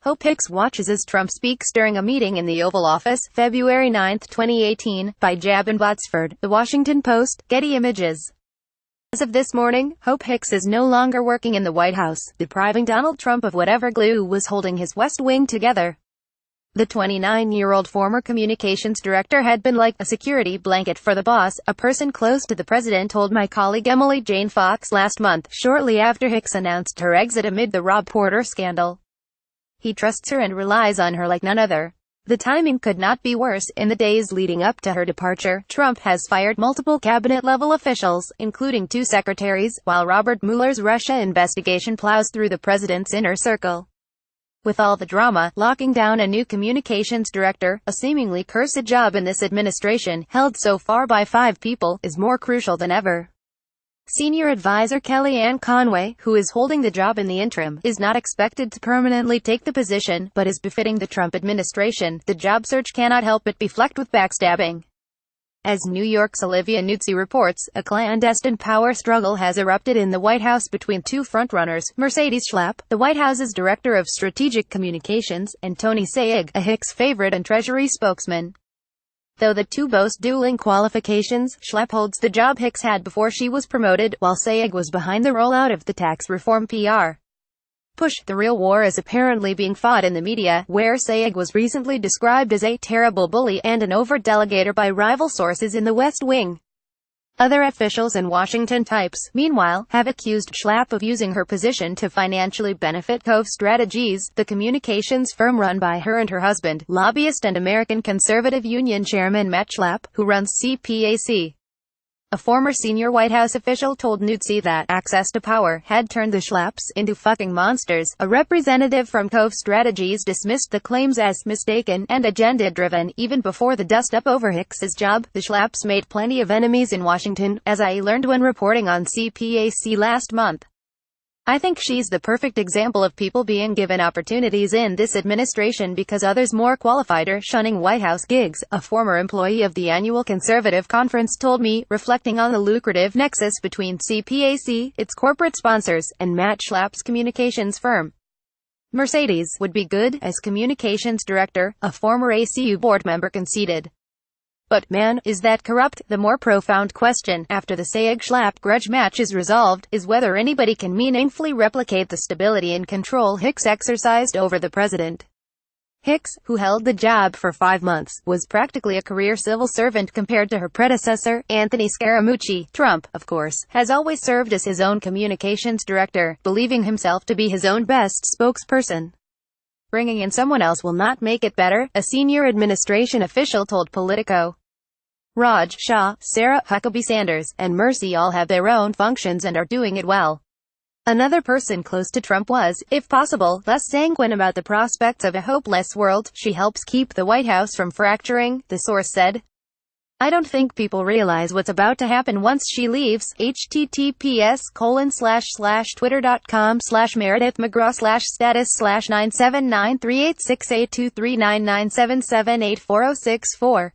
Hope Hicks watches as Trump speaks during a meeting in the Oval Office, February 9, 2018, by Jab and Botsford, The Washington Post, Getty Images. As of this morning, Hope Hicks is no longer working in the White House, depriving Donald Trump of whatever glue was holding his West Wing together. The 29-year-old former communications director had been like a security blanket for the boss, a person close to the president told my colleague Emily Jane Fox last month, shortly after Hicks announced her exit amid the Rob Porter scandal. He trusts her and relies on her like none other. The timing could not be worse. In the days leading up to her departure, Trump has fired multiple cabinet-level officials, including 2 secretaries, while Robert Mueller's Russia investigation plows through the president's inner circle. With all the drama, locking down a new communications director, a seemingly cursed job in this administration, held so far by 5 people, is more crucial than ever. Senior advisor Kellyanne Conway, who is holding the job in the interim, is not expected to permanently take the position, but is befitting the Trump administration. The job search cannot help but be flecked with backstabbing. As New York's Olivia Nuzzi reports, a clandestine power struggle has erupted in the White House between 2 frontrunners, Mercedes Schlapp, the White House's Director of Strategic Communications, and Tony Sayegh, a Hicks favorite and Treasury spokesman. Though the 2 boast dueling qualifications, Schlapp holds the job Hicks had before she was promoted, while Sayegh was behind the rollout of the tax reform PR push. The real war is apparently being fought in the media, where Sayegh was recently described as a terrible bully and an over-delegator by rival sources in the West Wing. Other officials and Washington types, meanwhile, have accused Schlapp of using her position to financially benefit Cove Strategies, the communications firm run by her and her husband, lobbyist and American Conservative Union Chairman Matt Schlapp, who runs CPAC. A former senior White House official told Nuzzi that access to power had turned the Schlapps into fucking monsters. A representative from Cove Strategies dismissed the claims as mistaken and agenda-driven. Even before the dust-up over Hicks's job, the Schlapps made plenty of enemies in Washington, as I learned when reporting on CPAC last month. I think she's the perfect example of people being given opportunities in this administration because others more qualified are shunning White House gigs, a former employee of the annual conservative conference told me, reflecting on the lucrative nexus between CPAC, its corporate sponsors, and Matt Schlapp's communications firm. Mercedes would be good as communications director, a former ACU board member conceded. But, man, is that corrupt? The more profound question, after the Sayegh-Schlapp grudge match is resolved, is whether anybody can meaningfully replicate the stability and control Hicks exercised over the president. Hicks, who held the job for 5 months, was practically a career civil servant compared to her predecessor, Anthony Scaramucci. Trump, of course, has always served as his own communications director, believing himself to be his own best spokesperson. Bringing in someone else will not make it better, a senior administration official told Politico. Raj Shah, Sarah Huckabee Sanders, and Mercy all have their own functions and are doing it well. Another person close to Trump was, if possible, less sanguine about the prospects of a hopeless world. She helps keep the White House from fracturing, the source said. I don't think people realize what's about to happen once she leaves. https://twitter.com/meredithmcgraw/status/9793868239977840664